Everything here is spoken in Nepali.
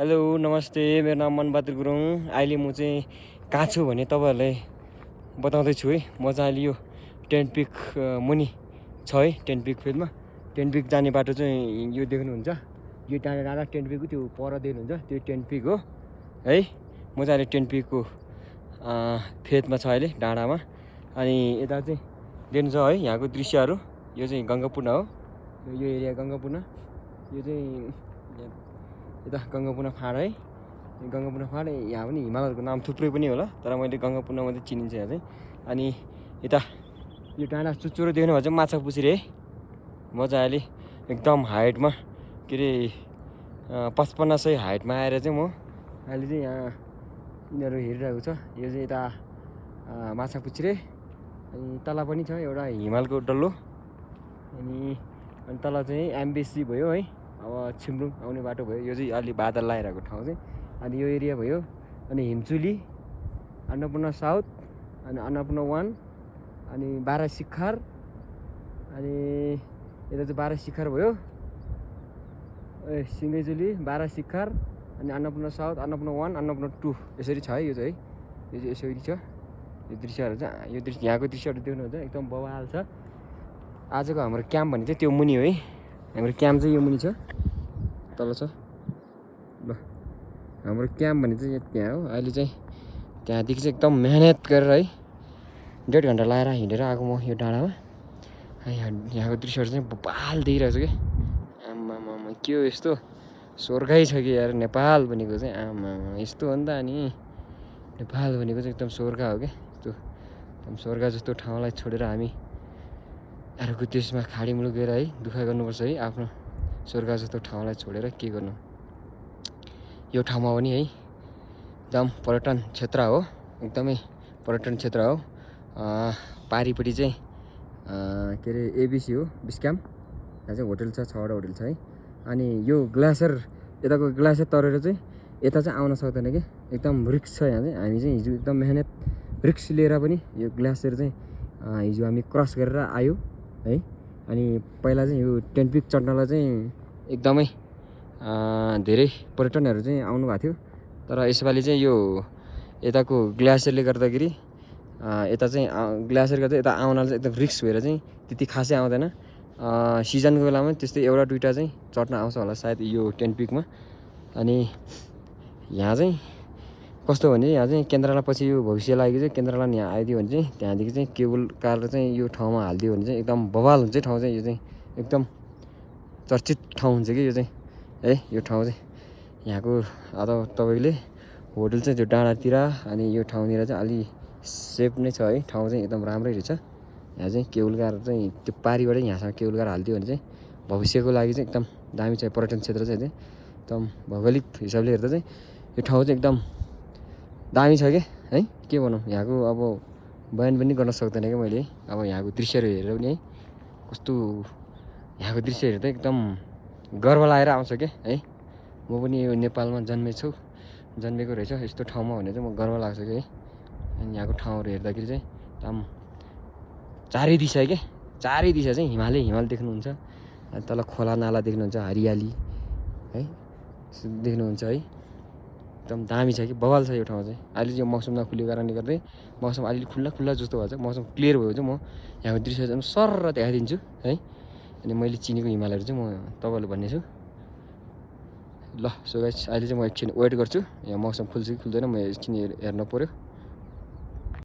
हेलो नमस्ते, मेरो नाम मनबहादुर गुरुङ। अहिले म चाहिँ कहाँ छु भने तपाईँहरूलाई बताउँदैछु है। म चाहिँ अहिले यो टेन्ट पिक मुनि छ है, टेन्ट पिक फिल्डमा। टेन्ट पिक जाने बाटो चाहिँ यो देख्नुहुन्छ, यो टाढा टाढा टेन्ट पिकको त्यो पर देख्नुहुन्छ, त्यो टेन्ट पिक हो है। म चाहिँ अहिले टेन्ट पिकको फेदमा छ अहिले, डाँडामा। अनि यता चाहिँ देख्नु छ है यहाँको दृश्यहरू। यो चाहिँ गङ्गापुना हो, यो एरिया गङ्गापुना। यो चाहिँ यता गङ्गापुना फाँड है, गङ्गापुना फाँड। यहाँ पनि हिमालहरूको नाम थुप्रै पनि होला, तर मैले गङ्गापुना मात्रै चिनिन्छ यहाँ चाहिँ। अनि यता यो डाँडा चुचुरो देख्नु भयो चाहिँ माछापुच्छ्रे है। म चाहिँ अहिले एकदम हाइटमा, के अरे 5500 हाइटमा आएर चाहिँ म अहिले चाहिँ यहाँ यिनीहरू हेरिरहेको छ। यो चाहिँ यता माछापुच्छ्रे, अनि तल पनि छ एउटा हिमालको डल्लो। अनि तल चाहिँ एम्बेसी भयो है, अब छिम्रुङ आउने बाटो भयो। यो चाहिँ अलि बादल लगाइरहेको ठाउँ चाहिँ। अनि यो एरिया भयो, अनि हिमचुली, अन्नपूर्ण साउथ, अनि अन्नपूर्ण 1, अनि 12 शिखर, अनि यता चाहिँ 12 शिखर भयो, सिङ्गैचुली, 12 शिखर, अनि अन्नपूर्ण साउथ, अन्नपूर्ण 1, अन्नपूर्ण 2, यसरी छ है। यो चाहिँ यो चाहिँ यसरी छ। यो दृश्यहरू चाहिँ, यो दृश्य यहाँको दृश्यहरू देख्नुहुन्छ एकदम बवाल छ। आजको हाम्रो क्याम्प भने चाहिँ त्यो मुनि हो है। हाम्रो क्याम्प चाहिँ यो मुनि छ, तल छ। ल हाम्रो क्याम्प भने चाहिँ त्यहाँ हो। अहिले चाहिँ त्यहाँदेखि चाहिँ एकदम मेहनत गरेर है, 1.5 घन्टा लगाएर हिँडेर आएको म यो डाँडामा। यहाँको दृश्यहरू चाहिँ बवाल देखिरहेको छु कि। आमामामा के हो यस्तो, स्वर्गै छ कि यार। नेपाल भनेको चाहिँ आमामा यस्तो हो नि त। अनि नेपाल भनेको चाहिँ एकदम स्वर्ग हो क्या। यस्तो एकदम स्वर्ग जस्तो ठाउँलाई छोडेर हामी अरूको देशमा खाडी मुलुक गएर है दुःख गर्नुपर्छ है। आफ्नो स्वर्ग जस्तो ठाउँलाई छोडेर के गर्नु। यो ठाउँमा पनि है एकदम पर्यटन क्षेत्र हो, एकदमै पर्यटन क्षेत्र हो। पारिपट्टि चाहिँ के अरे एबिसी हो, बिस्क्याम। यहाँ चाहिँ होटल छ, 6वटा होटल छ है। अनि यो ग्लासियर, यताको ग्लासियर तरेर चाहिँ यता चाहिँ आउन सक्दैन कि, एकदम रिक्स छ यहाँ चाहिँ। हामी चाहिँ हिजो एकदम मेहनत रिक्स लिएर पनि यो ग्लासियर चाहिँ हिजो हामी क्रस गरेर आयो है। अनि पहिला चाहिँ यो टेन्ट पिक चढ्नलाई चाहिँ एकदमै धेरै पर्यटनहरू चाहिँ आउनु भएको थियो। तर यसपालि चाहिँ यो यताको ग्लासियरले गर्दाखेरि यता चाहिँ ग्लासियर गर्दा यता आउनलाई चाहिँ एकदम रिक्स भएर चाहिँ त्यति खासै आउँदैन। सिजनको बेलामा त्यस्तै एउटा दुइटा चाहिँ चढ्न आउँछ होला सायद यो टेन्ट पिकमा। अनि यहाँ चाहिँ कस्तो भने यहाँ चाहिँ केन्द्रलाई पछि यो भविष्य लागेको चाहिँ केन्द्रलाई यहाँ आइदियो भने चाहिँ त्यहाँदेखि चाहिँ केबल कार चाहिँ यो ठाउँमा हालिदियो भने चाहिँ एकदम बवाल हुन्छ ठाउँ चाहिँ। यो चाहिँ एकदम चर्चित ठाउँ हुन्छ कि यो चाहिँ है। यो ठाउँ चाहिँ यहाँको तपाईँले होटल चाहिँ त्यो डाँडातिर, अनि यो ठाउँनिर चाहिँ अलि सेफ नै छ है। ठाउँ चाहिँ एकदम राम्रै रहेछ। यहाँ चाहिँ केबल कार चाहिँ त्यो पारिबाटै यहाँसम्म केबल कार हालिदियो भने चाहिँ भविष्यको लागि चाहिँ एकदम दामी छ पर्यटन क्षेत्र चाहिँ एकदम भौगोलिक हिसाबले हेर्दा चाहिँ यो ठाउँ चाहिँ एकदम दामी छ क्या है। के भनौँ, यहाँको अब बयान पनि गर्न सक्दैन क्या मैले। अब यहाँको दृश्यहरू हेरेर पनि है, कस्तो यहाँको दृश्य हेर्दा एकदम गर्व लागेर आउँछ क्या है। म पनि यो नेपालमा जन्मेको रहेछ यस्तो ठाउँमा भने चाहिँ म गर्व लाग्छ कि है। अनि यहाँको ठाउँहरू हेर्दाखेरि चाहिँ एकदम चारै दिशा क्या, चारै दिशा चाहिँ हिमाल देख्नुहुन्छ। अनि तल खोला नाला देख्नुहुन्छ, हरियाली है देख्नुहुन्छ है। एकदम दामी छ कि, बवाल छ यो ठाउँ चाहिँ। अहिले चाहिँ मौसम नखुलेको कारणले गर्दै मौसम अलिअलि खुल्ला जस्तो भएको छ। मौसम क्लियर भयो चाहिँ म यहाँको दृश्य चाहिँ सरर देखाइदिन्छु है। अनि मैले चिनेको हिमालहरू चाहिँ म तपाईँलाई भन्नेछु। ल सो गाइस, अहिले चाहिँ म एकछिन वेट गर्छु, यहाँ मौसम खुल्छ कि खुल्दैन म एकछिन हेर्न पऱ्यो।